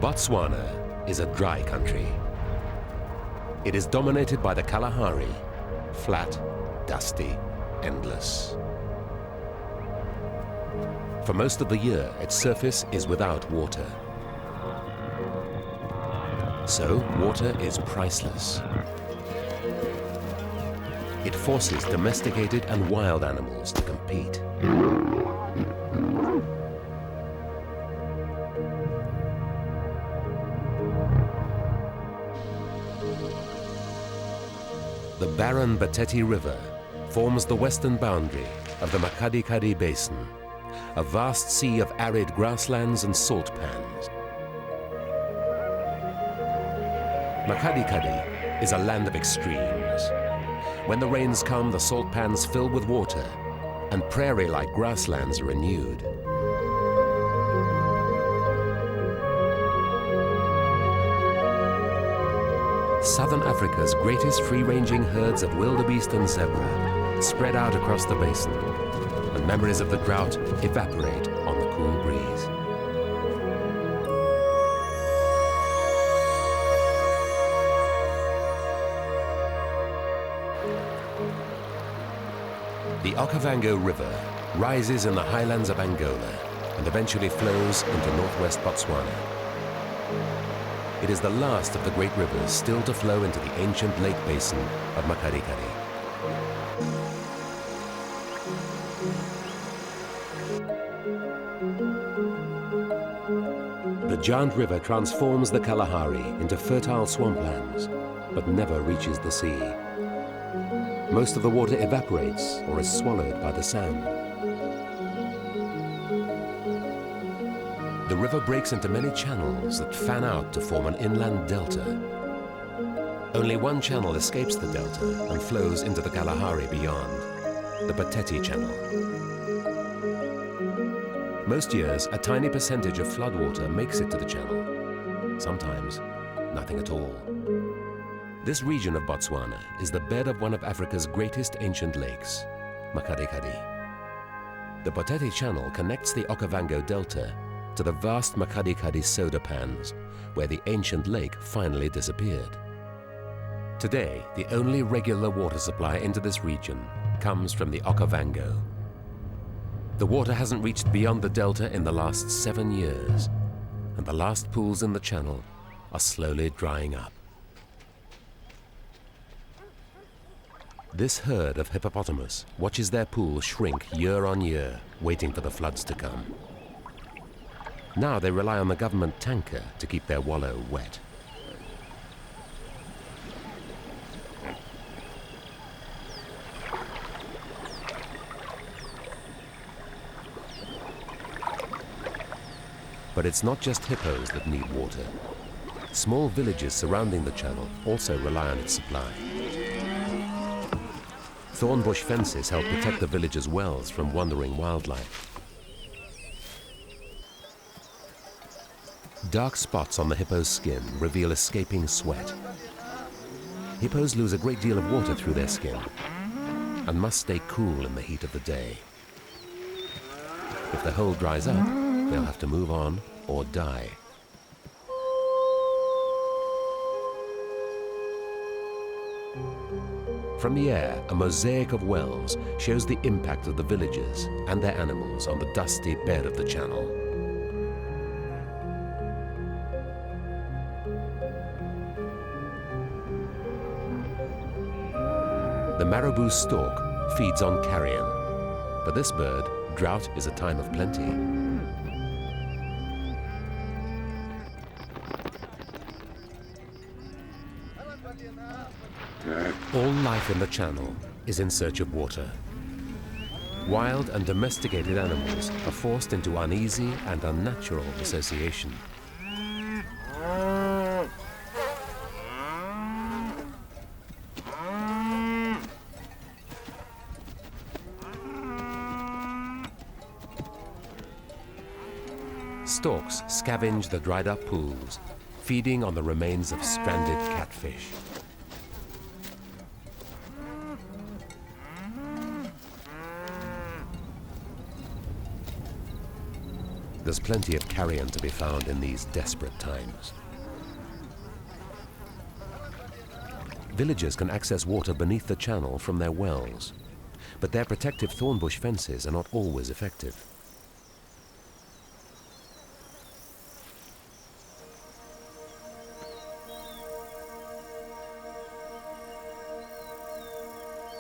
Botswana is a dry country. It is dominated by the Kalahari, flat, dusty, endless. For most of the year, its surface is without water. So, water is priceless. It forces domesticated and wild animals to compete. The barren Batete River forms the western boundary of the Makgadikgadi basin, a vast sea of arid grasslands and salt pans. Makgadikgadi is a land of extremes. When the rains come, the salt pans fill with water, and prairie-like grasslands are renewed. Southern Africa's greatest free-ranging herds of wildebeest and zebra spread out across the basin, and memories of the drought evaporate on the cool breeze. The Okavango River rises in the highlands of Angola and eventually flows into northwest Botswana. It is the last of the great rivers still to flow into the ancient lake basin of Makgadikgadi. The giant river transforms the Kalahari into fertile swamplands, but never reaches the sea. Most of the water evaporates or is swallowed by the sand. The river breaks into many channels that fan out to form an inland delta. Only one channel escapes the delta and flows into the Kalahari beyond, the Batete Channel. Most years, a tiny percentage of floodwater makes it to the channel. Sometimes, nothing at all. This region of Botswana is the bed of one of Africa's greatest ancient lakes, Makgadikgadi. The Batete Channel connects the Okavango Delta to the vast Makgadikgadi soda pans, where the ancient lake finally disappeared. Today, the only regular water supply into this region comes from the Okavango. The water hasn't reached beyond the delta in the last 7 years, and the last pools in the channel are slowly drying up. This herd of hippopotamus watches their pool shrink year on year, waiting for the floods to come. Now they rely on the government tanker to keep their wallow wet. But it's not just hippos that need water. Small villages surrounding the channel also rely on its supply. Thornbush fences help protect the villagers' wells from wandering wildlife. Dark spots on the hippo's skin reveal escaping sweat. Hippos lose a great deal of water through their skin and must stay cool in the heat of the day. If the hole dries up, they'll have to move on or die. From the air, a mosaic of wells shows the impact of the villagers and their animals on the dusty bed of the channel. The marabou stork feeds on carrion. For this bird, drought is a time of plenty. All life in the channel is in search of water. Wild and domesticated animals are forced into uneasy and unnatural association. Storks scavenge the dried up pools, feeding on the remains of stranded catfish. There's plenty of carrion to be found in these desperate times. Villagers can access water beneath the channel from their wells, but their protective thornbush fences are not always effective.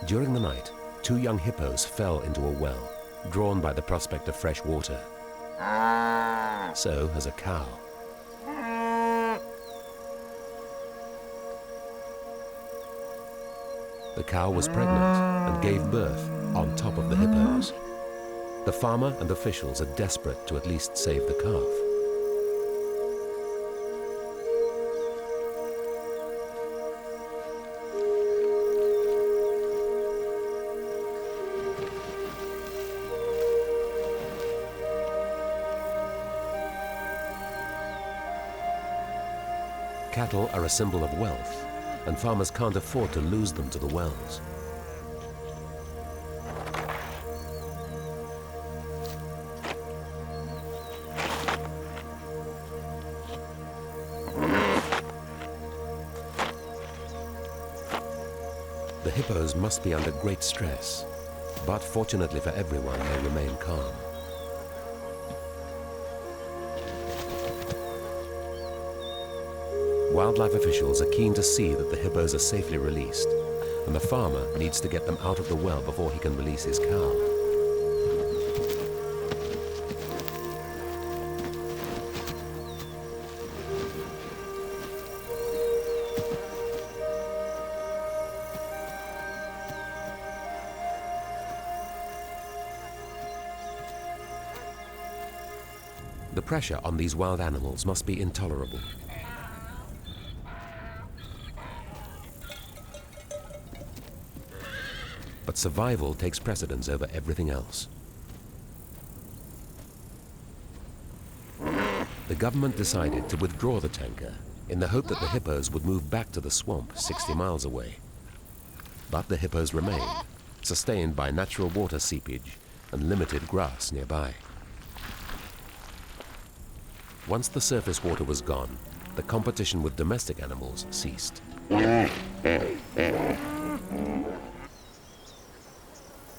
During the night, 2 young hippos fell into a well, drawn by the prospect of fresh water. So has a cow. The cow was pregnant and gave birth on top of the hippos. The farmer and officials are desperate to at least save the calf. Cattle are a symbol of wealth, and farmers can't afford to lose them to the wells. The hippos must be under great stress, but fortunately for everyone, they remain calm. Wildlife officials are keen to see that the hippos are safely released, and the farmer needs to get them out of the well before he can release his cow. The pressure on these wild animals must be intolerable. But survival takes precedence over everything else. The government decided to withdraw the tanker in the hope that the hippos would move back to the swamp 60 miles away. But the hippos remained, sustained by natural water seepage and limited grass nearby. Once the surface water was gone, the competition with domestic animals ceased.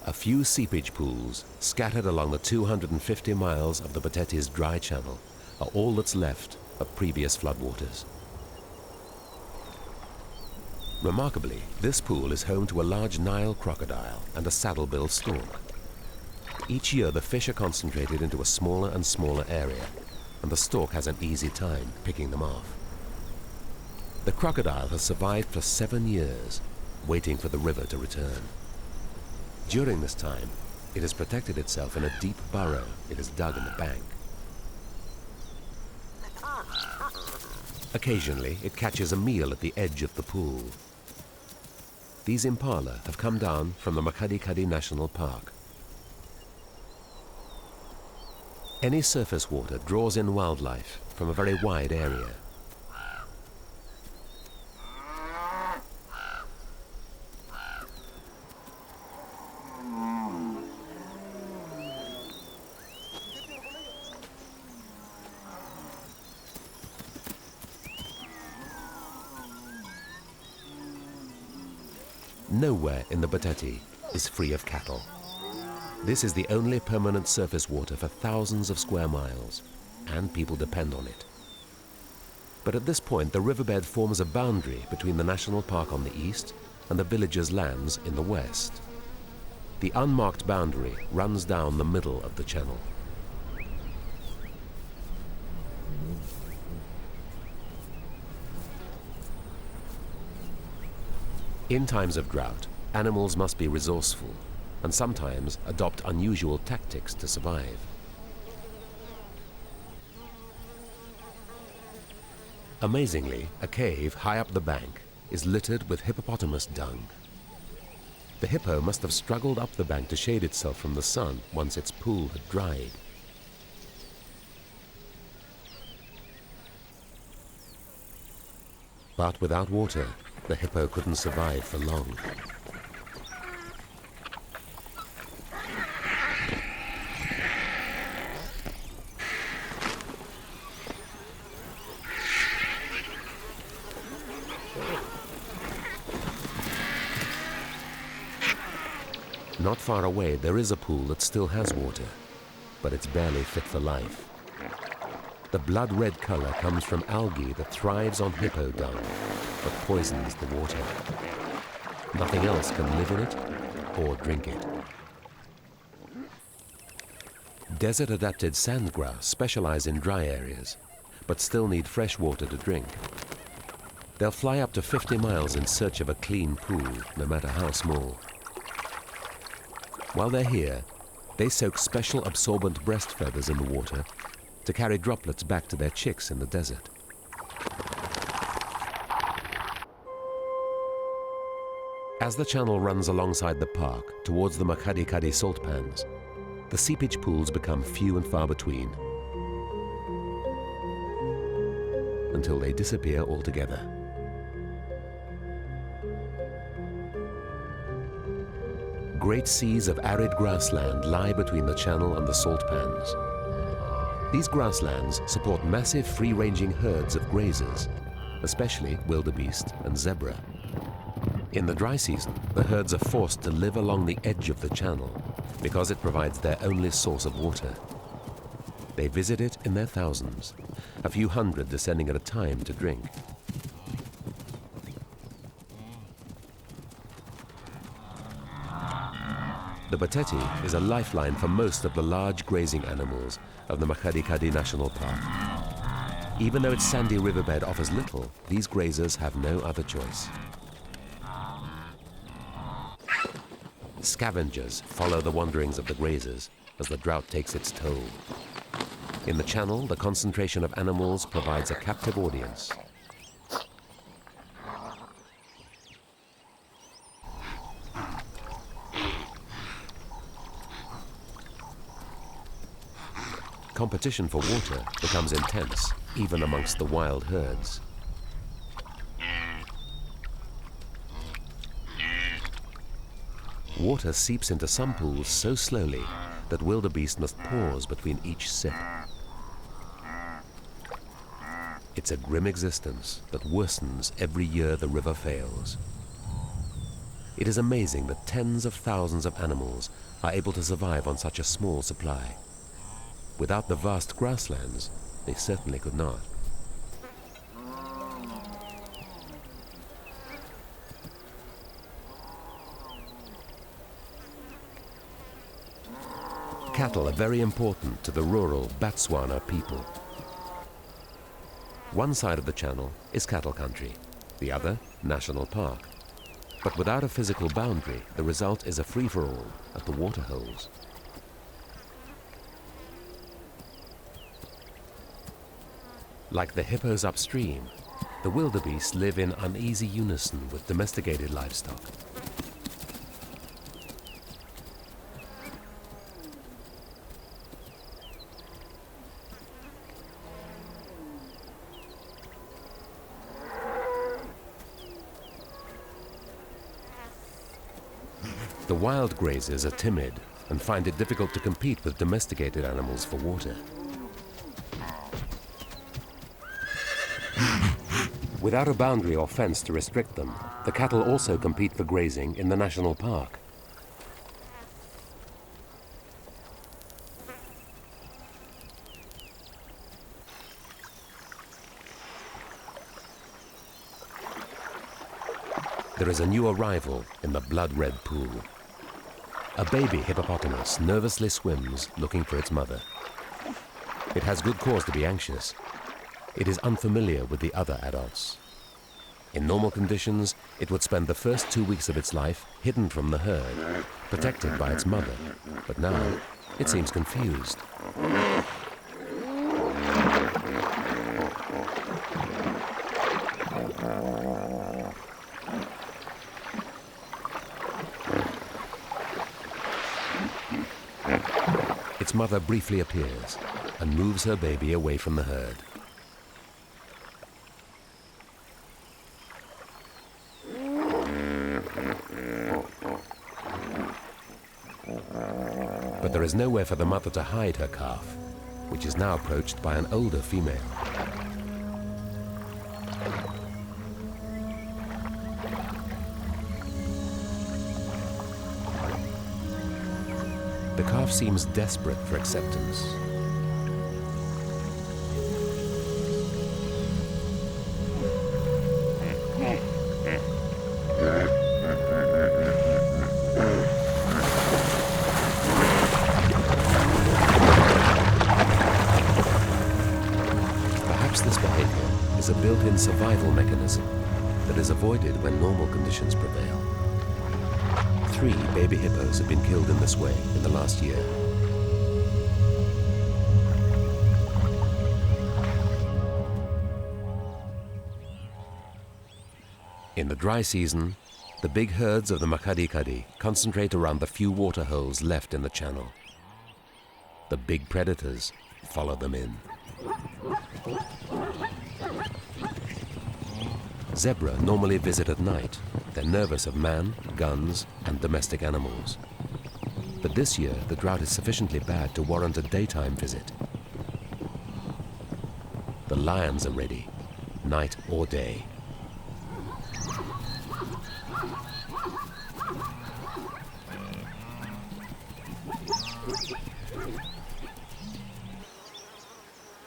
A few seepage pools, scattered along the 250 miles of the Botetti's dry channel, are all that's left of previous floodwaters. Remarkably, this pool is home to a large Nile crocodile and a saddle-billed stork. Each year, the fish are concentrated into a smaller and smaller area, and the stork has an easy time picking them off. The crocodile has survived for 7 years, waiting for the river to return. During this time, it has protected itself in a deep burrow it has dug in the bank. Occasionally, it catches a meal at the edge of the pool. These impala have come down from the Makgadikgadi National Park. Any surface water draws in wildlife from a very wide area. Nowhere in the Botetti is free of cattle. This is the only permanent surface water for thousands of square miles, and people depend on it. But at this point, the riverbed forms a boundary between the national park on the east and the villagers' lands in the west. The unmarked boundary runs down the middle of the channel. In times of drought, animals must be resourceful and sometimes adopt unusual tactics to survive. Amazingly, a cave high up the bank is littered with hippopotamus dung. The hippo must have struggled up the bank to shade itself from the sun once its pool had dried. But without water, the hippo couldn't survive for long. Not far away, there is a pool that still has water, but it's barely fit for life. The blood-red color comes from algae that thrives on hippo dung, but poisons the water. Nothing else can live in it or drink it. Desert-adapted sandgrass specialize in dry areas, but still need fresh water to drink. They'll fly up to 50 miles in search of a clean pool, no matter how small. While they're here, they soak special absorbent breast feathers in the water to carry droplets back to their chicks in the desert. As the channel runs alongside the park towards the Makgadikgadi salt pans, the seepage pools become few and far between, until they disappear altogether. Great seas of arid grassland lie between the channel and the salt pans. These grasslands support massive free-ranging herds of grazers, especially wildebeest and zebra. In the dry season, the herds are forced to live along the edge of the channel because it provides their only source of water. They visit it in their thousands, a few hundred descending at a time to drink. The batete is a lifeline for most of the large grazing animals of the Makgadikgadi National Park. Even though its sandy riverbed offers little, these grazers have no other choice. Scavengers follow the wanderings of the grazers as the drought takes its toll. In the channel, the concentration of animals provides a captive audience. Competition for water becomes intense, even amongst the wild herds. Water seeps into some pools so slowly that wildebeest must pause between each sip. It's a grim existence that worsens every year the river fails. It is amazing that tens of thousands of animals are able to survive on such a small supply. Without the vast grasslands, they certainly could not. Cattle are very important to the rural Botswana people. One side of the channel is cattle country, the other national park. But without a physical boundary, the result is a free-for-all at the waterholes. Like the hippos upstream, the wildebeest live in uneasy unison with domesticated livestock. The wild grazers are timid and find it difficult to compete with domesticated animals for water. Without a boundary or fence to restrict them, the cattle also compete for grazing in the national park. There is a new arrival in the blood-red pool. A baby hippopotamus nervously swims looking for its mother. It has good cause to be anxious. It is unfamiliar with the other adults. In normal conditions, it would spend the first 2 weeks of its life hidden from the herd, protected by its mother. But now, it seems confused. Its mother briefly appears and moves her baby away from the herd. But there is nowhere for the mother to hide her calf, which is now approached by an older female. The calf seems desperate for acceptance. Perhaps this behavior is a built-in survival mechanism that is avoided when normal conditions prevail. 3 baby hippos have been killed in this way in the last year. In the dry season, the big herds of the Makgadikgadi concentrate around the few water holes left in the channel. The big predators follow them in. Zebra normally visit at night. They're nervous of man, guns, and domestic animals. But this year, the drought is sufficiently bad to warrant a daytime visit. The lions are ready, night or day.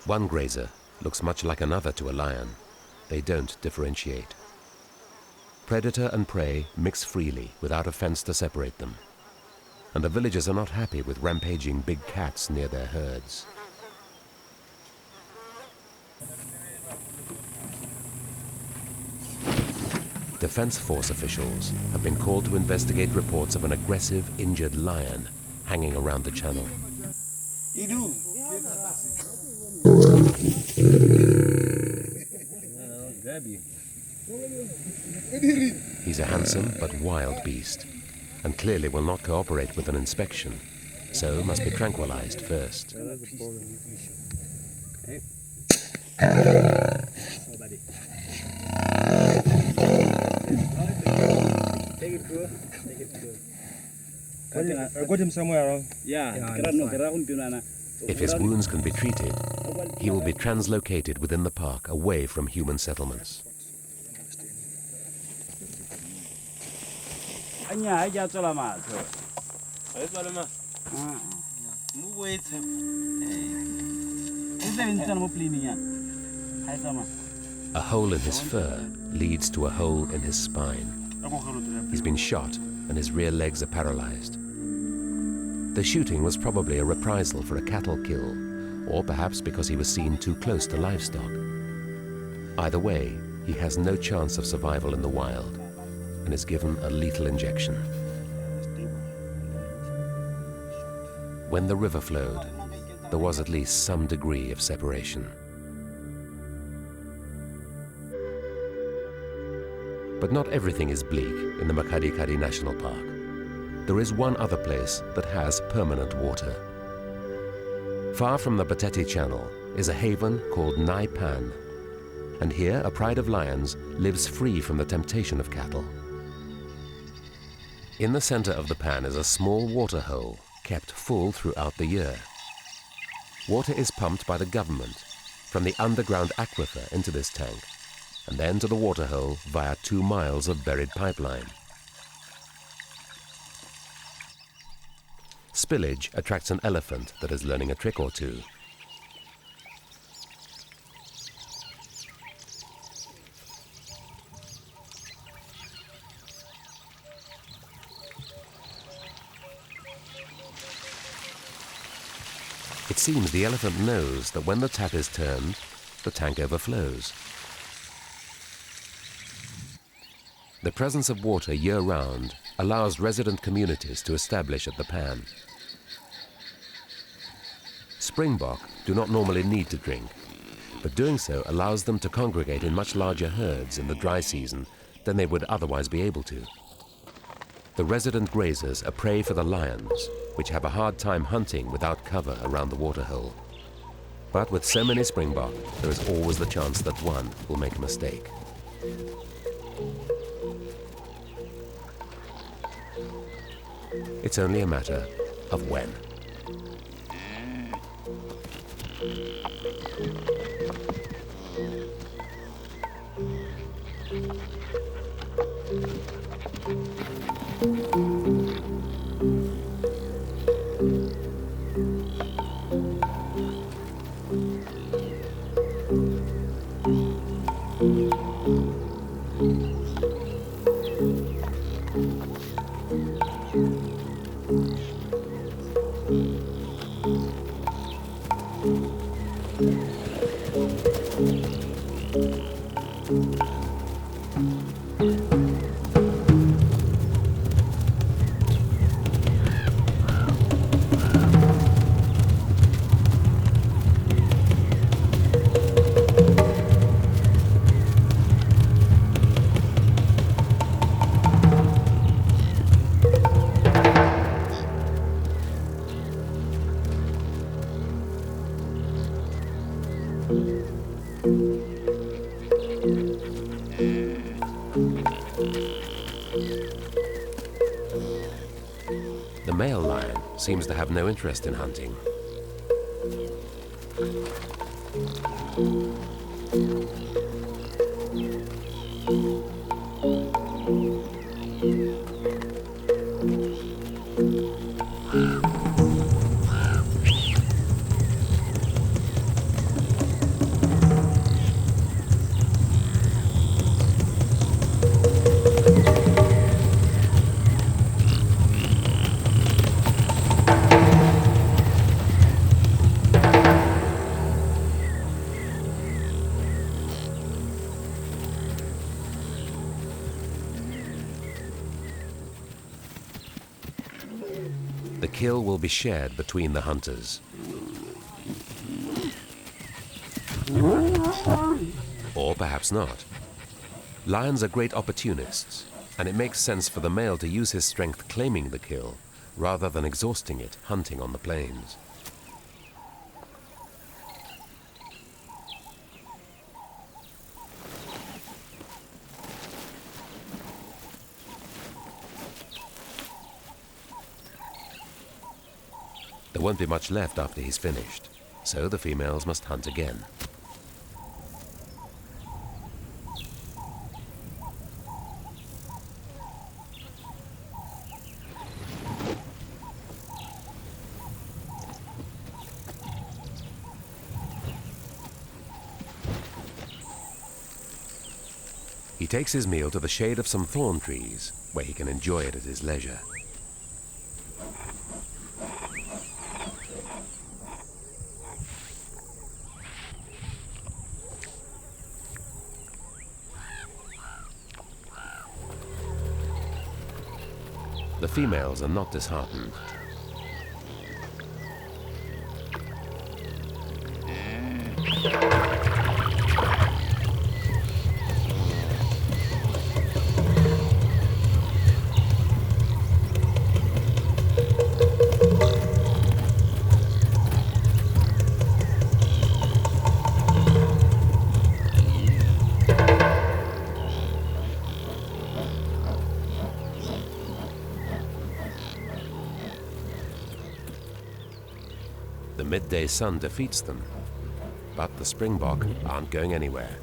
One grazer looks much like another to a lion. They don't differentiate. Predator and prey mix freely without a fence to separate them. And the villagers are not happy with rampaging big cats near their herds. Defense force officials have been called to investigate reports of an aggressive, injured lion hanging around the channel. He's a handsome but wild beast, and clearly will not cooperate with an inspection, so must be tranquilized first. I got him somewhere around. If his wounds can be treated, he will be translocated within the park away from human settlements. A hole in his fur leads to a hole in his spine. He's been shot and his rear legs are paralyzed. The shooting was probably a reprisal for a cattle kill, or perhaps because he was seen too close to livestock. Either way, he has no chance of survival in the wild and is given a lethal injection. When the river flowed, there was at least some degree of separation. But not everything is bleak in the Makgadikgadi National Park. There is one other place that has permanent water. Far from the Batete Channel is a haven called Nai Pan, and here a pride of lions lives free from the temptation of cattle. In the center of the pan is a small water hole kept full throughout the year. Water is pumped by the government from the underground aquifer into this tank, and then to the water hole via 2 miles of buried pipeline. Spillage attracts an elephant that is learning a trick or two. It seems the elephant knows that when the tap is turned, the tank overflows. The presence of water year-round allows resident communities to establish at the pan. Springbok do not normally need to drink, but doing so allows them to congregate in much larger herds in the dry season than they would otherwise be able to. The resident grazers are prey for the lions, which have a hard time hunting without cover around the waterhole. But with so many springbok, there is always the chance that one will make a mistake. It's only a matter of when. The male lion seems to have no interest in hunting. The kill will be shared between the hunters. Or perhaps not. Lions are great opportunists, and it makes sense for the male to use his strength claiming the kill rather than exhausting it hunting on the plains. There won't be much left after he's finished, so the females must hunt again. He takes his meal to the shade of some thorn trees, where he can enjoy it at his leisure. The females are not disheartened. The midday sun defeats them, but the springbok aren't going anywhere.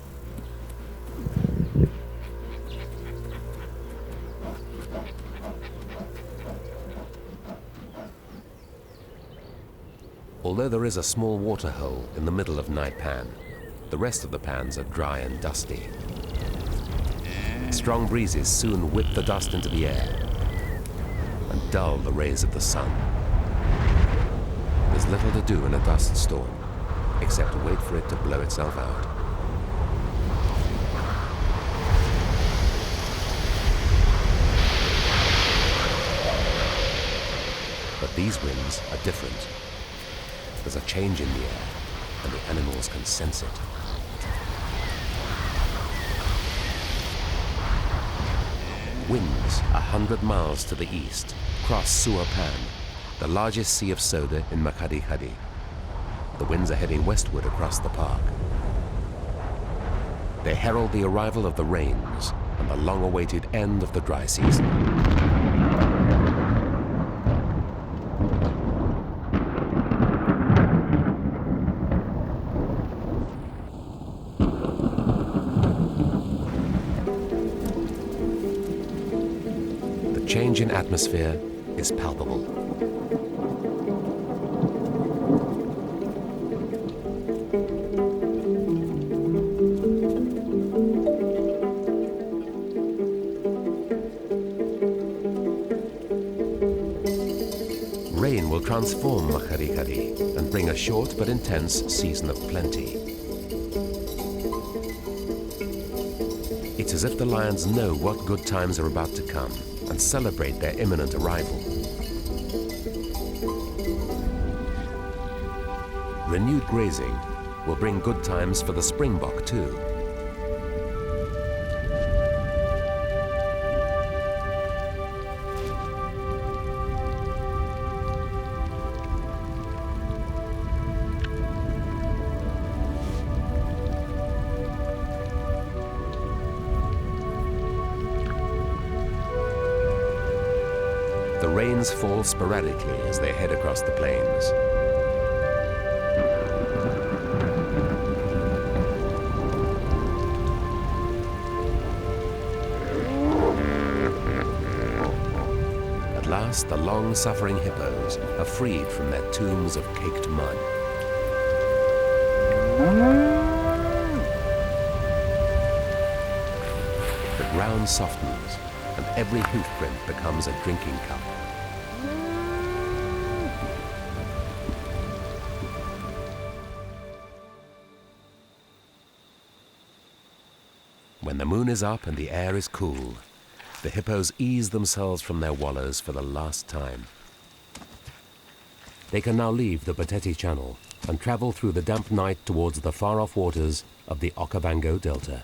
Although there is a small water hole in the middle of Night Pan, the rest of the pans are dry and dusty. Strong breezes soon whip the dust into the air and dull the rays of the sun. There's little to do in a dust storm, except wait for it to blow itself out. But these winds are different. There's a change in the air, and the animals can sense it. Winds 100 miles to the east cross Suwa Pan, the largest sea of soda in Makgadikgadi. The winds are heading westward across the park. They herald the arrival of the rains and the long-awaited end of the dry season. The change in atmosphere is palpable. transform Makgadikgadi and bring a short but intense season of plenty. It's as if the lions know what good times are about to come and celebrate their imminent arrival. Renewed grazing will bring good times for the springbok too. The rains fall sporadically as they head across the plains. At last, the long-suffering hippos are freed from their tombs of caked mud. The ground softens, and every hoofprint becomes a drinking cup. When the moon is up and the air is cool, the hippos ease themselves from their wallows for the last time. They can now leave the Batete Channel and travel through the damp night towards the far-off waters of the Okavango Delta.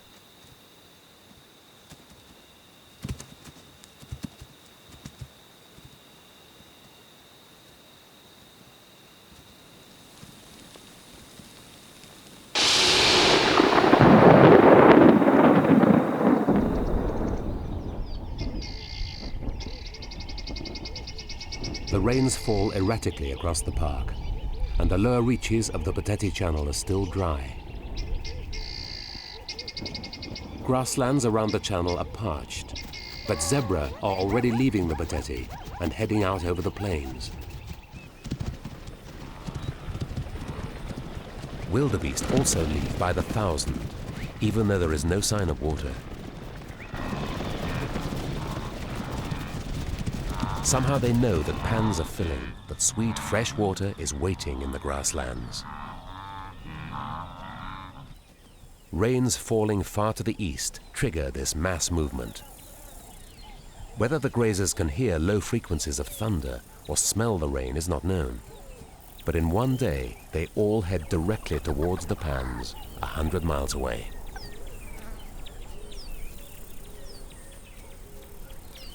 The rains fall erratically across the park, and the lower reaches of the Batete Channel are still dry. Grasslands around the channel are parched, but zebra are already leaving the Batete and heading out over the plains. Wildebeest also leave by the thousand, even though there is no sign of water. Somehow they know that pans are filling, that sweet fresh water is waiting in the grasslands. Rains falling far to the east trigger this mass movement. Whether the grazers can hear low frequencies of thunder or smell the rain is not known. But in one day, they all head directly towards the pans, 100 miles away.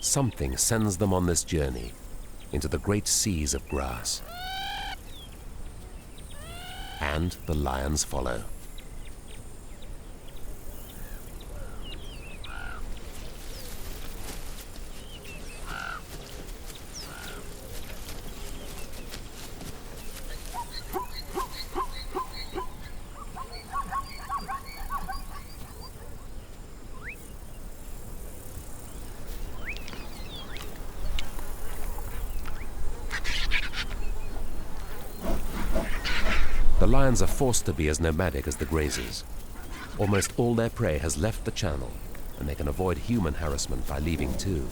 Something sends them on this journey into the great seas of grass. And the lions follow. The lions are forced to be as nomadic as the grazers. Almost all their prey has left the channel, and they can avoid human harassment by leaving too.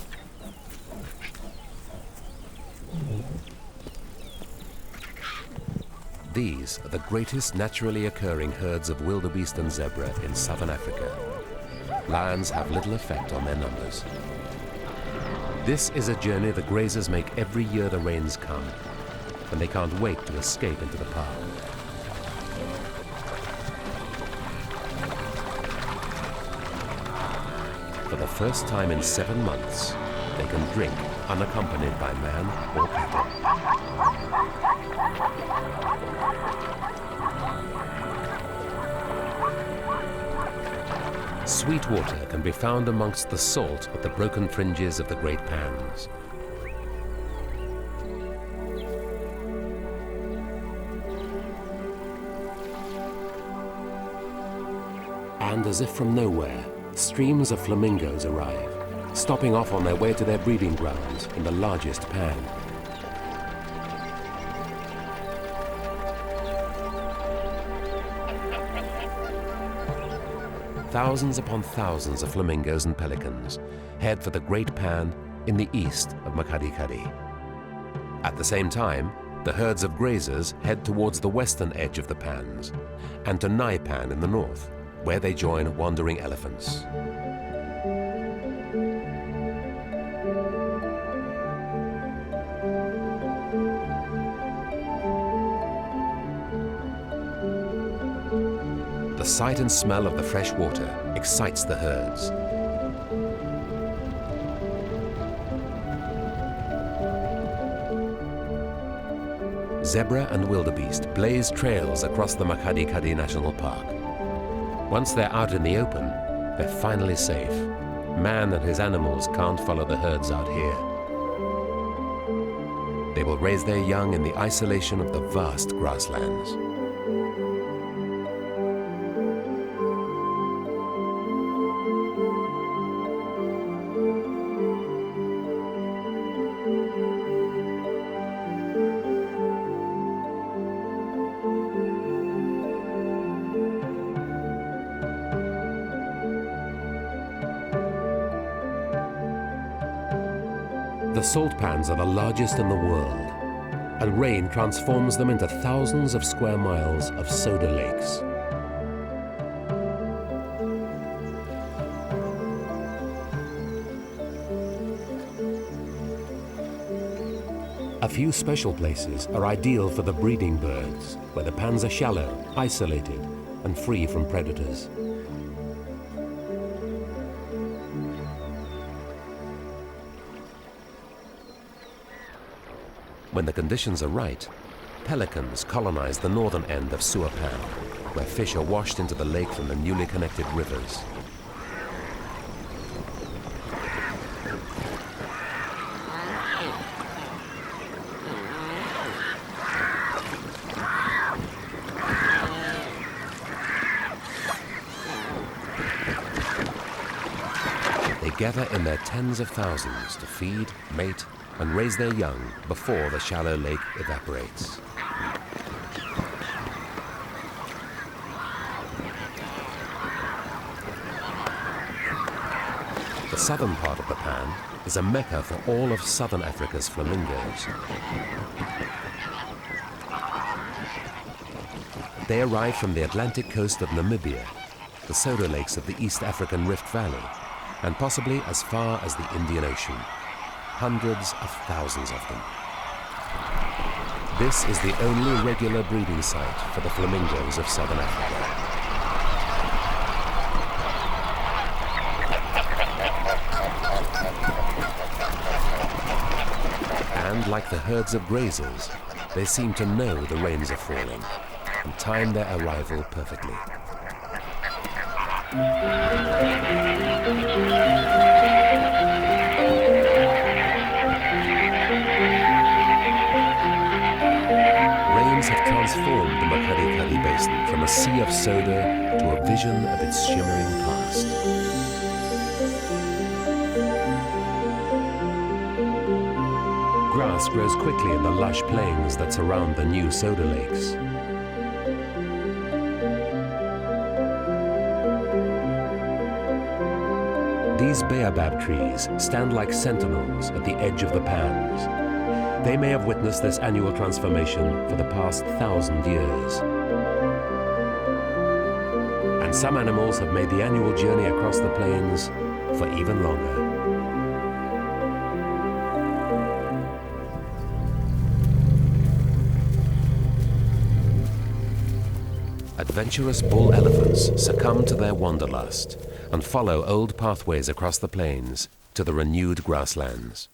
These are the greatest naturally occurring herds of wildebeest and zebra in southern Africa. Lions have little effect on their numbers. This is a journey the grazers make every year the rains come, and they can't wait to escape into the park. For the first time in 7 months, they can drink unaccompanied by man or cattle. Sweet water can be found amongst the salt at the broken fringes of the great pans. And as if from nowhere, streams of flamingos arrive, stopping off on their way to their breeding grounds in the largest pan. Thousands upon thousands of flamingos and pelicans head for the great pan in the east of Makgadikgadi. At the same time, The herds of grazers head towards the western edge of the pans and to Naipan in the north, where they join wandering elephants. The sight and smell of the fresh water excites the herds. Zebra and wildebeest blaze trails across the Makgadikgadi National Park. Once they're out in the open, they're finally safe. Man and his animals can't follow the herds out here. They will raise their young in the isolation of the vast grasslands. The salt pans are the largest in the world, and rain transforms them into thousands of square miles of soda lakes. A few special places are ideal for the breeding birds, where the pans are shallow, isolated, and free from predators. When the conditions are right, pelicans colonize the northern end of Suapan, where fish are washed into the lake from the newly connected rivers. They gather in their tens of thousands to feed, mate, and raise their young before the shallow lake evaporates. The southern part of the pan is a mecca for all of southern Africa's flamingos. They arrive from the Atlantic coast of Namibia, the soda lakes of the East African Rift Valley, and possibly as far as the Indian Ocean. Hundreds of thousands of them. This is the only regular breeding site for the flamingos of southern Africa. And like the herds of grazers, they seem to know the rains are falling and time their arrival perfectly. Have transformed the Makgadikgadi basin from a sea of soda to a vision of its shimmering past. Grass grows quickly in the lush plains that surround the new soda lakes. These baobab trees stand like sentinels at the edge of the pans. They may have witnessed this annual transformation for the past 1,000 years. And some animals have made the annual journey across the plains for even longer. Adventurous bull elephants succumb to their wanderlust and follow old pathways across the plains to the renewed grasslands.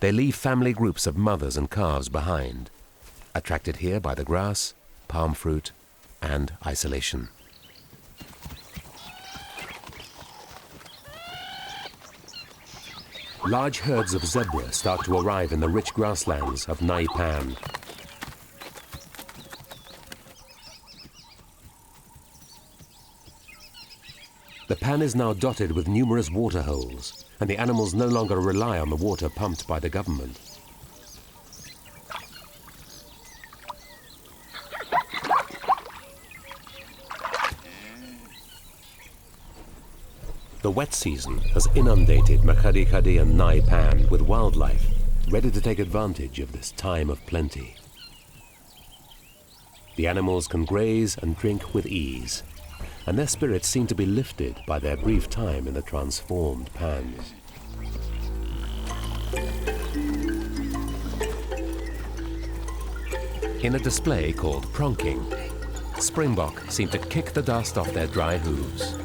They leave family groups of mothers and calves behind, attracted here by the grass, palm fruit, and isolation. Large herds of zebra start to arrive in the rich grasslands of Naipan. The pan is now dotted with numerous water holes, and the animals no longer rely on the water pumped by the government. The wet season has inundated Makgadikgadi and Naipan with wildlife, ready to take advantage of this time of plenty. The animals can graze and drink with ease, and their spirits seem to be lifted by their brief time in the transformed pans. In a display called pronking, springbok seem to kick the dust off their dry hooves.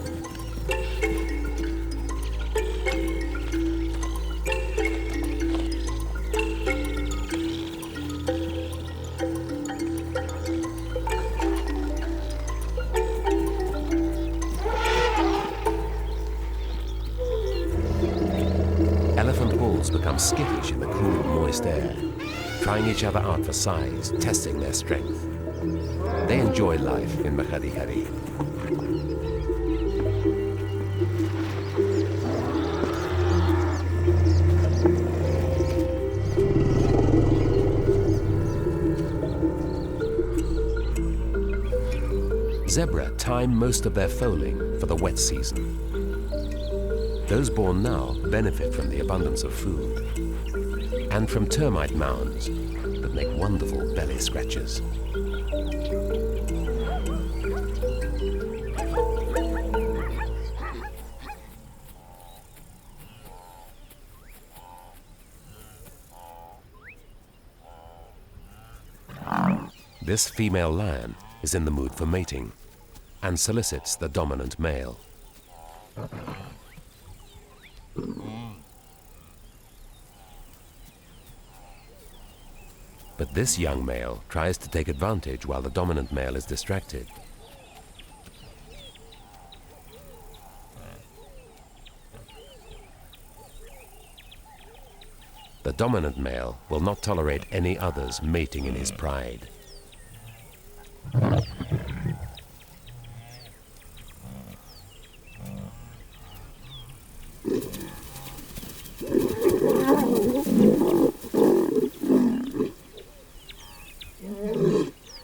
Elephant bulls become skittish in the cool, moist air, trying each other out for size, testing their strength. They enjoy life in Makgadikgadi. Zebra time most of their foaling for the wet season. Those born now benefit from the abundance of food and from termite mounds that make wonderful belly scratches. This female lion is in the mood for mating and solicits the dominant male. But this young male tries to take advantage while the dominant male is distracted. The dominant male will not tolerate any others mating in his pride.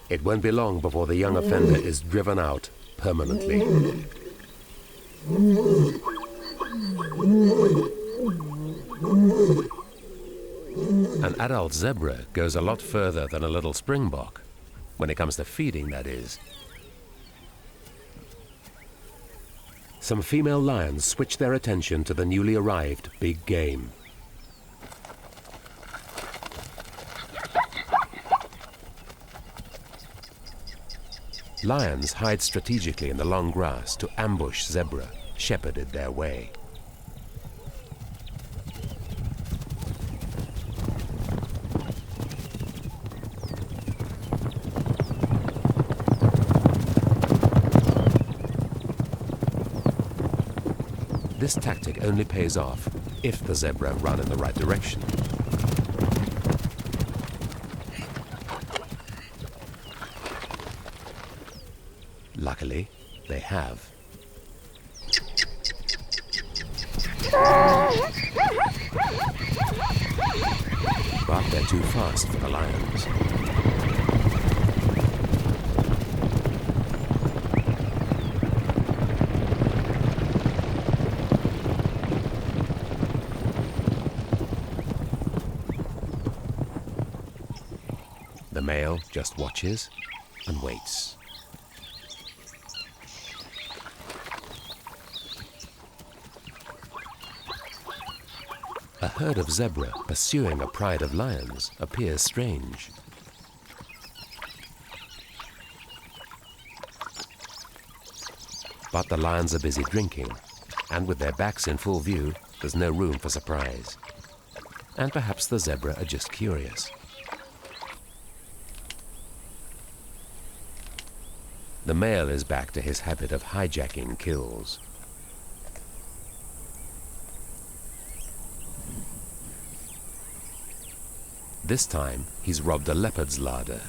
It won't be long before the young offender is driven out permanently. An adult zebra goes a lot further than a little springbok, when it comes to feeding, that is. Some female lions switch their attention to the newly arrived big game. Lions hide strategically in the long grass to ambush zebra, shepherded their way. This tactic only pays off if the zebra run in the right direction. Luckily, they have. But they're too fast for the lions. The male just watches and waits. A herd of zebra pursuing a pride of lions appears strange. But the lions are busy drinking, and with their backs in full view, there's no room for surprise. And perhaps the zebra are just curious. The male is back to his habit of hijacking kills. This time, he's robbed a leopard's larder.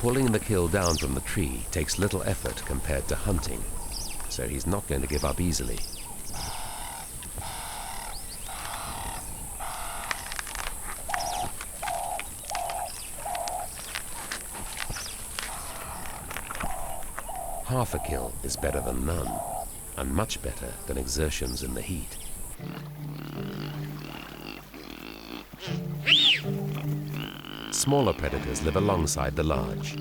pulling the kill down from the tree takes little effort compared to hunting, so he's not going to give up easily. Half a kill is better than none, and much better than exertions in the heat. Smaller predators live alongside the large.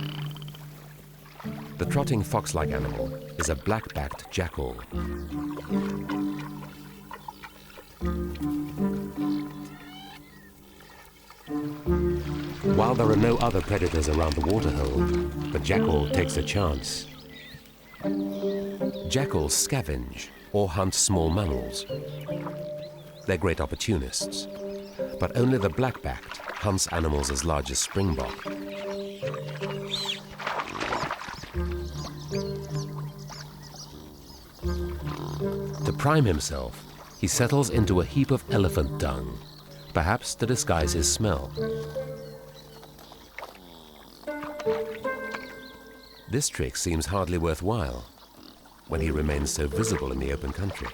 The trotting fox-like animal is a black-backed jackal. While there are no other predators around the waterhole, the jackal takes a chance. Jackals scavenge or hunt small mammals. They're great opportunists, but only the black-backed hunts animals as large as springbok. To prime himself, he settles into a heap of elephant dung, perhaps to disguise his smell. This trick seems hardly worthwhile when he remains so visible in the open country.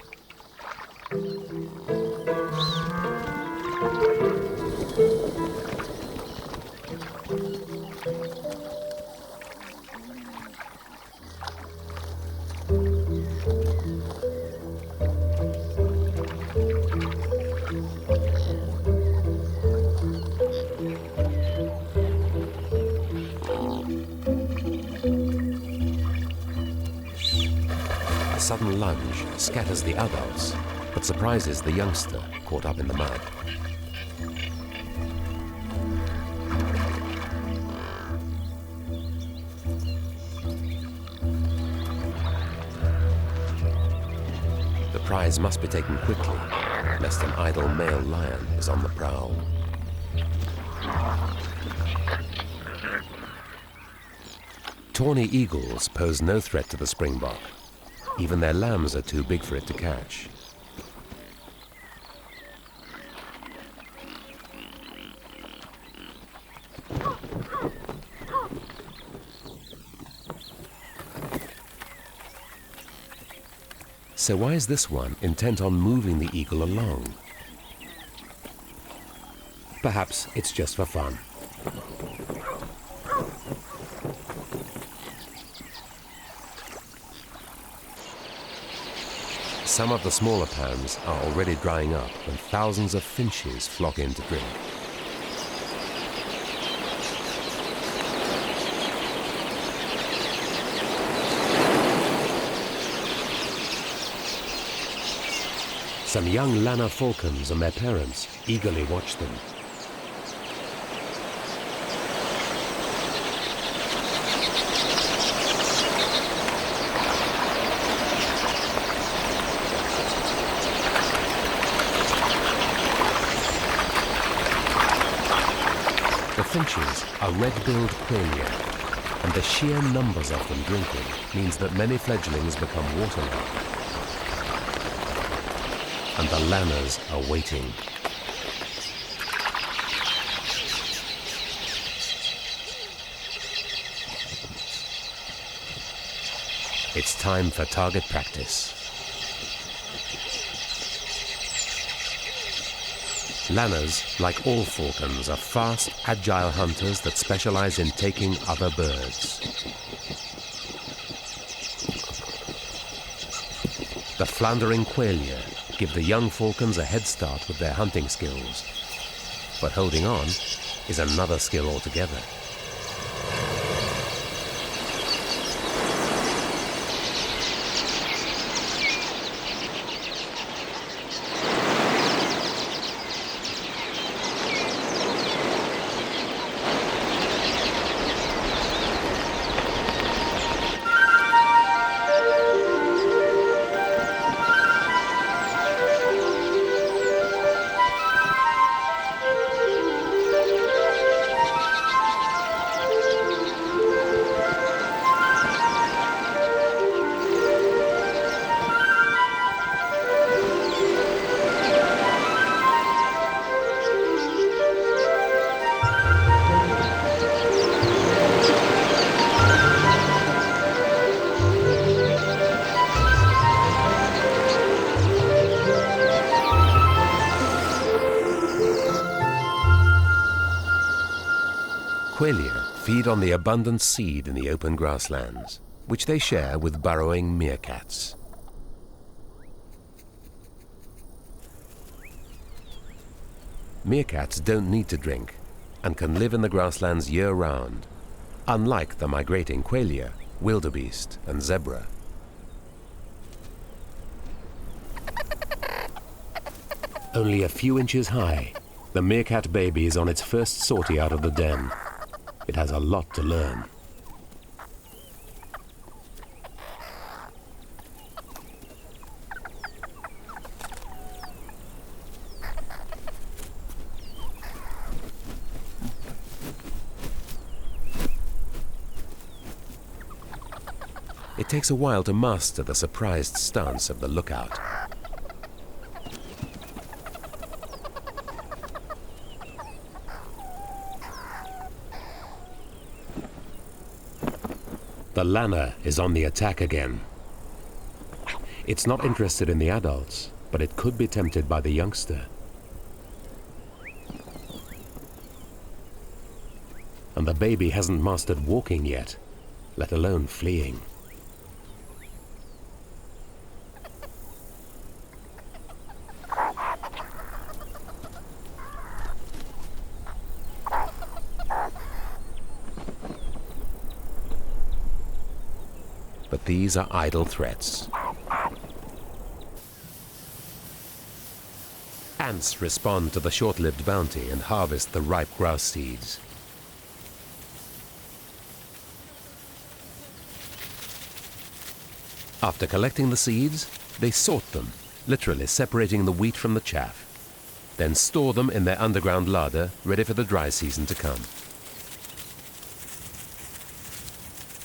A sudden lunge scatters the adults, but surprises the youngster caught up in the mud. The prize must be taken quickly, lest an idle male lion is on the prowl. Tawny eagles pose no threat to the springbok. Even their lambs are too big for it to catch. So why is this one intent on moving the eagle along? Perhaps it's just for fun. Some of the smaller pans are already drying up when thousands of finches flock in to drink. Some young lanner falcons and their parents eagerly watch them. The finches are red-billed quailier, and the sheer numbers of them drinking means that many fledglings become waterlogged. And the lanners are waiting. It's time for target practice. Lanners, like all falcons, are fast, agile hunters that specialize in taking other birds. The floundering quailier give the young falcons a head start with their hunting skills. But holding on is another skill altogether. qualia feed on the abundant seed in the open grasslands, which they share with burrowing meerkats. Meerkats don't need to drink and can live in the grasslands year-round, unlike the migrating qualia, wildebeest and zebra. Only a few inches high, the meerkat baby is on its first sortie out of the den. It has a lot to learn. It takes a while to master the surprised stance of the lookout. The lanner is on the attack again. It's not interested in the adults, but it could be tempted by the youngster. And the baby hasn't mastered walking yet, let alone fleeing. But these are idle threats. Ants respond to the short-lived bounty and harvest the ripe grass seeds. After collecting the seeds, they sort them, literally separating the wheat from the chaff, then store them in their underground larder, ready for the dry season to come.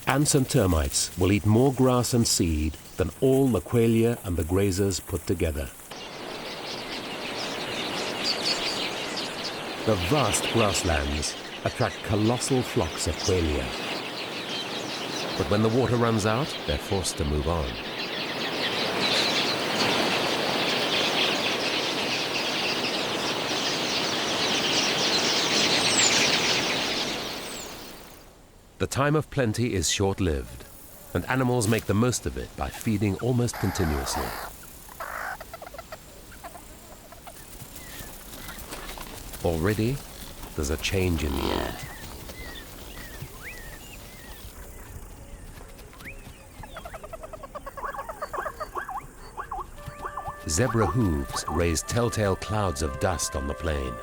Ants and termites will eat more grass and seed than all the qualia and the grazers put together. The vast grasslands attract colossal flocks of qualia. But when the water runs out, they're forced to move on. The time of plenty is short-lived, and animals make the most of it by feeding almost continuously. Already, there's a change in the air. Zebra hooves raise telltale clouds of dust on the plain.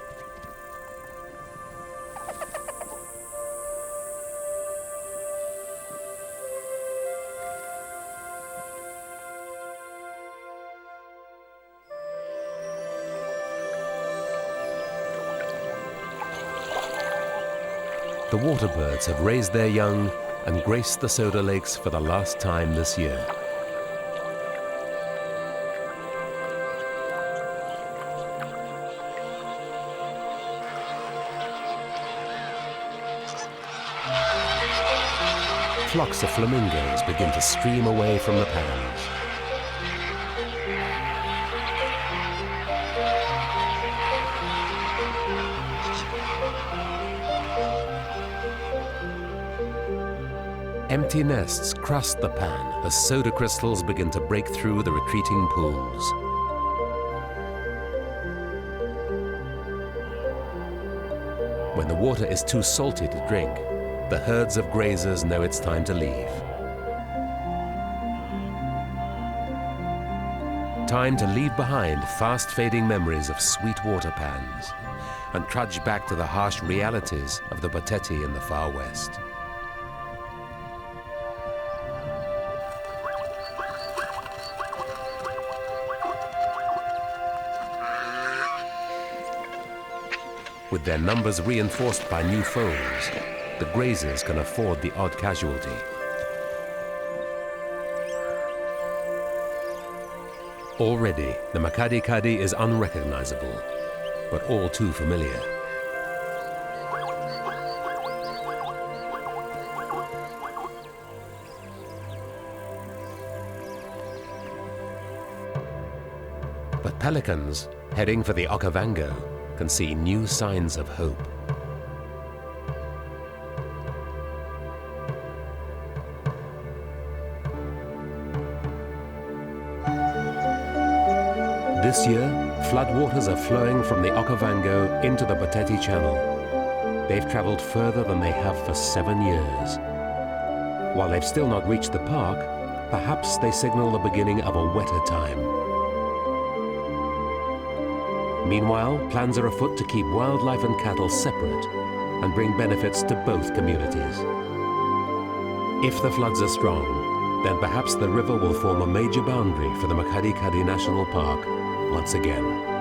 The water birds have raised their young and graced the soda lakes for the last time this year. Flocks of flamingos begin to stream away from the pans. Empty nests crust the pan as soda crystals begin to break through the retreating pools. When the water is too salty to drink, the herds of grazers know it's time to leave. Time to leave behind fast-fading memories of sweet water pans and trudge back to the harsh realities of the Boteti in the far west. With their numbers reinforced by new foes, the grazers can afford the odd casualty. Already, the Makgadikgadi is unrecognizable, but all too familiar. But pelicans, heading for the Okavango, can see new signs of hope. This year, floodwaters are flowing from the Okavango into the Boteti Channel. They've traveled further than they have for 7 years. While they've still not reached the park, perhaps they signal the beginning of a wetter time. Meanwhile, plans are afoot to keep wildlife and cattle separate and bring benefits to both communities. If the floods are strong, then perhaps the river will form a major boundary for the Makgadikgadi National Park once again.